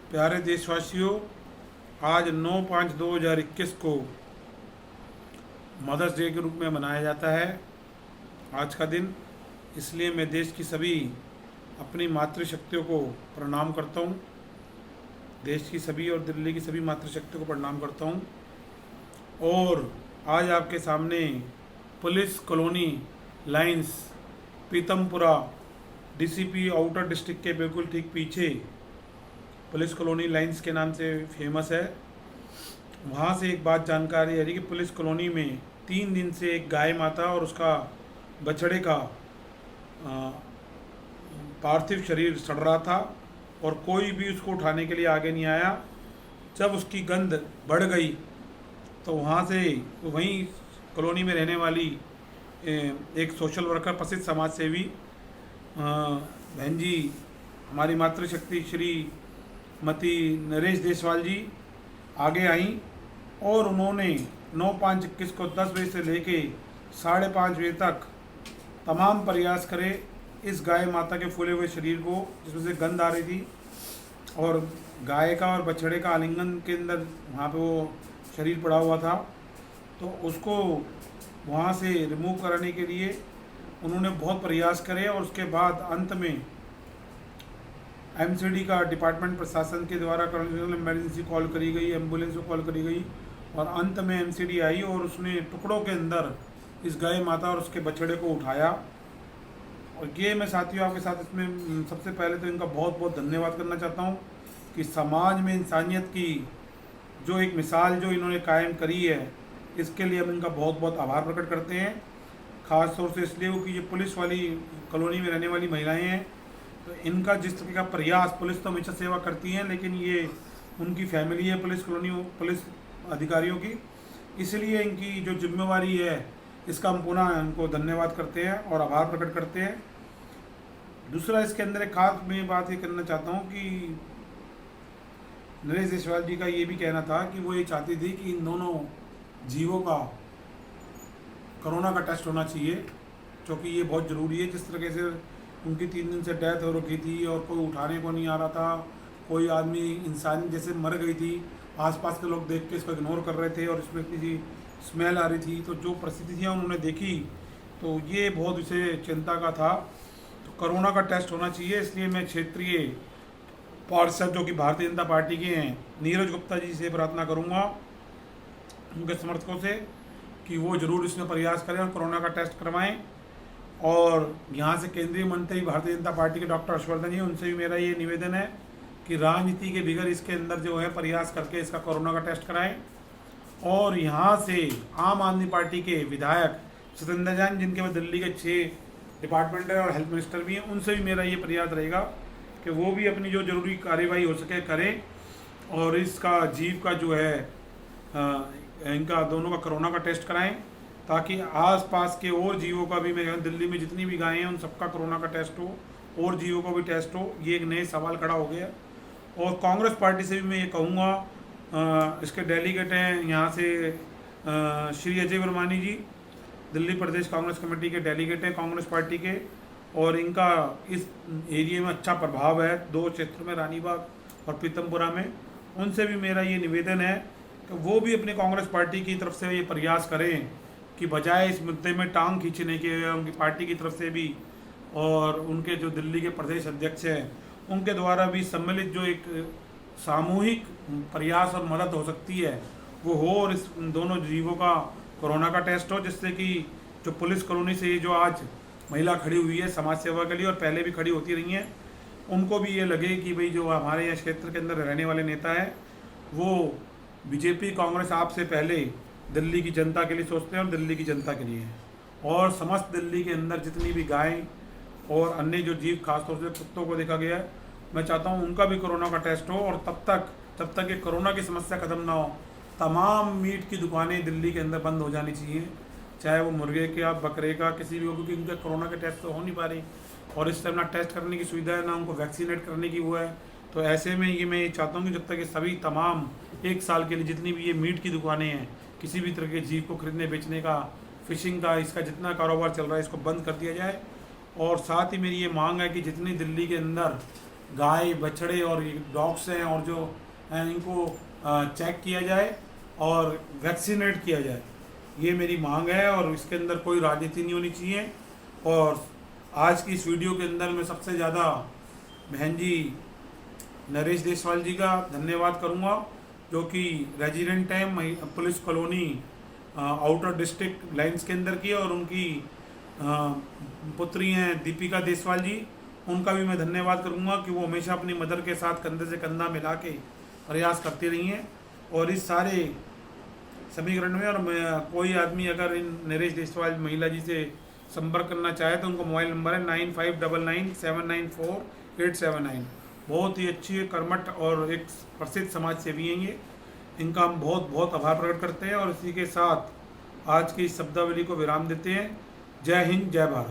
प्यारे देशवासियों, आज 9/5/2021 को मदर्स डे के रूप में मनाया जाता है आज का दिन। इसलिए मैं देश की सभी अपनी मातृशक्तियों को प्रणाम करता हूँ। देश की सभी और दिल्ली की सभी मातृशक्तियों को प्रणाम करता हूँ। और आज आपके सामने police colony lines Pitampura DCP outer district के बिल्कुल ठीक पीछे पुलिस कॉलोनी लाइंस के नाम से फेमस है। वहाँ से एक बात जानकारी आ रही कि पुलिस कॉलोनी में 3 दिन से एक गाय माता और उसका बछड़े का पार्थिव शरीर सड़ रहा था और कोई भी उसको उठाने के लिए आगे नहीं आया। जब उसकी गंध बढ़ गई तो वहाँ से वहीं कॉलोनी में रहने वाली एक सोशल वर्कर प्रसिद्ध समाज सेवी बहन जी, हमारी मातृशक्ति श्रीमती नरेश देसवाल जी आगे आई और उन्होंने 9/5/21 को 10 बजे से लेके 5:30 बजे तक तमाम प्रयास करे इस गाय माता के फूले हुए शरीर को, जिसमें से गंध आ रही थी, और गाय का और बछड़े का आलिंगन के अंदर वहाँ पे वो शरीर पड़ा हुआ था, तो उसको वहाँ से रिमूव कराने के लिए उन्होंने बहुत प्रयास करे। और उसके बाद अंत में एमसीडी का डिपार्टमेंट प्रशासन के द्वारा कर्नल इमरजेंसी कॉल करी गई, एम्बुलेंस को कॉल करी गई और अंत में एमसीडी आई और उसने टुकड़ों के अंदर इस गाय माता और उसके बछड़े को उठाया। और ये मैं साथियों आपके साथ इसमें सबसे पहले तो इनका बहुत बहुत धन्यवाद करना चाहता हूँ कि समाज में इंसानियत की जो एक मिसाल जो इन्होंने कायम करी है, इसके लिए हम इनका बहुत बहुत आभार प्रकट करते हैं। ख़ास तौर से इसलिए कि ये पुलिस वाली कॉलोनी में रहने वाली महिलाएं हैं, तो इनका जिस तरह का प्रयास, पुलिस तो हमेशा सेवा करती हैं लेकिन ये उनकी फैमिली है पुलिस कॉलोनी पुलिस अधिकारियों की, इसलिए इनकी जो जिम्मेवारी है इसका हम पुनः इनको धन्यवाद करते हैं और आभार प्रकट करते हैं। दूसरा, इसके अंदर एक खास मैं बात ये करना चाहता हूँ कि नरेश देसवाल जी का ये भी कहना था कि वो ये चाहती थी कि इन दोनों जीवों का कोरोना का टेस्ट होना चाहिए, क्योंकि ये बहुत ज़रूरी है। जिस तरीके से उनकी 3 दिन से डेथ हो रखी थी और कोई उठाने को नहीं आ रहा था, कोई आदमी इंसान जैसे मर गई थी, आसपास के लोग देख के इसको इग्नोर कर रहे थे और इसमें किसी स्मेल आ रही थी, तो जो परिस्थितियाँ उन्होंने देखी तो ये बहुत उसे चिंता का था। तो कोरोना का टेस्ट होना चाहिए, इसलिए मैं क्षेत्रीय पार्षद जो कि भारतीय जनता पार्टी के हैं नीरज गुप्ता जी से प्रार्थना करूँगा, उनके समर्थकों से, कि वो ज़रूर इसमें प्रयास करें और कोरोना का टेस्ट करवाएं। और यहाँ से केंद्रीय मंत्री भारतीय जनता पार्टी के डॉक्टर हर्षवर्धन जी, उनसे भी मेरा ये निवेदन है कि राजनीति के बगैर इसके अंदर जो है प्रयास करके इसका कोरोना का टेस्ट कराएं। और यहाँ से आम आदमी पार्टी के विधायक सत्येंद्र जैन, जिनके बाद दिल्ली के 6 डिपार्टमेंट है और हेल्थ मिनिस्टर भी हैं, उनसे भी मेरा ये प्रयास रहेगा कि वो भी अपनी जो जरूरी कार्यवाही हो सके करें और इसका जीव का जो है इनका दोनों का कोरोना का टेस्ट कराएं, ताकि आसपास के और जीवों का भी, मैं दिल्ली में जितनी भी गायें हैं उन सबका कोरोना का टेस्ट हो और जीवों का भी टेस्ट हो। ये एक नए सवाल खड़ा हो गया। और कांग्रेस पार्टी से भी मैं ये कहूँगा, इसके डेलीगेट हैं यहाँ से श्री अजय वर्मानी जी, दिल्ली प्रदेश कांग्रेस कमेटी के डेलीगेट हैं कांग्रेस पार्टी के, और इनका इस एरिया में अच्छा प्रभाव है 2 क्षेत्र में, रानीबाग और पीतमपुरा में। उनसे भी मेरा ये निवेदन है कि वो भी अपनी कांग्रेस पार्टी की तरफ से ये प्रयास करें कि बजाय इस मुद्दे में टांग खींचने के, उनकी पार्टी की तरफ से भी और उनके जो दिल्ली के प्रदेश अध्यक्ष हैं उनके द्वारा भी सम्मिलित जो एक सामूहिक प्रयास और मदद हो सकती है वो हो, और इस दोनों जीवों का कोरोना का टेस्ट हो, जिससे कि जो पुलिस कॉलोनी से ये जो आज महिला खड़ी हुई है समाज सेवा के लिए और पहले भी खड़ी होती रही हैं, उनको भी ये लगे कि भाई जो हमारे यहाँ क्षेत्र के अंदर रहने वाले नेता है वो बीजेपी कांग्रेस आपसे पहले दिल्ली की जनता के लिए सोचते हैं और दिल्ली की जनता के लिए हैं। और समस्त दिल्ली के अंदर जितनी भी गायें और अन्य जो जीव, खासतौर से कुत्तों को देखा गया है, मैं चाहता हूँ उनका भी कोरोना का टेस्ट हो। और जब तक ये कोरोना की समस्या ख़त्म ना हो, तमाम मीट की दुकानें दिल्ली के अंदर बंद हो जानी चाहिए, चाहे वो मुर्गे का, बकरे का, किसी भी हो, क्योंकि उनके कोरोना के टेस्ट तो हो नहीं पा रही और इस टाइम ना टेस्ट करने की सुविधा है ना उनको वैक्सीनेट करने की वो है। तो ऐसे में ये मैं चाहता हूँ कि जब तक ये सभी तमाम 1 साल के लिए जितनी भी ये मीट की दुकानें हैं, किसी भी तरह के जीव को खरीदने बेचने का, फिशिंग का, इसका जितना कारोबार चल रहा है इसको बंद कर दिया जाए। और साथ ही मेरी ये मांग है कि जितनी दिल्ली के अंदर गाय बछड़े और ये डॉग्स हैं और जो हैं इनको चेक किया जाए और वैक्सीनेट किया जाए। ये मेरी मांग है और इसके अंदर कोई राजनीति नहीं होनी चाहिए। और आज की इस वीडियो के अंदर मैं सबसे ज़्यादा बहन जी नरेश देसवाल जी का धन्यवाद करूंगा, जो कि रेजिडेंट है police colony outer district lines के अंदर की, और उनकी पुत्री हैं दीपिका देसवाल जी। उनका भी मैं धन्यवाद करूंगा कि वो हमेशा अपनी मदर के साथ कंधे से कंधा मिला के प्रयास करती रही हैं। और इस सारे समीकरण में और मैं कोई आदमी अगर इन नरेश देसवाल महिला जी से संपर्क करना चाहे तो उनका मोबाइल नंबर है 9599794879। बहुत ही अच्छी कर्मठ और एक प्रसिद्ध समाज सेवी हैं ये। इनका हम बहुत बहुत आभार प्रकट करते हैं और इसी के साथ आज की इस शब्दावली को विराम देते हैं। जय हिंद, जय भारत।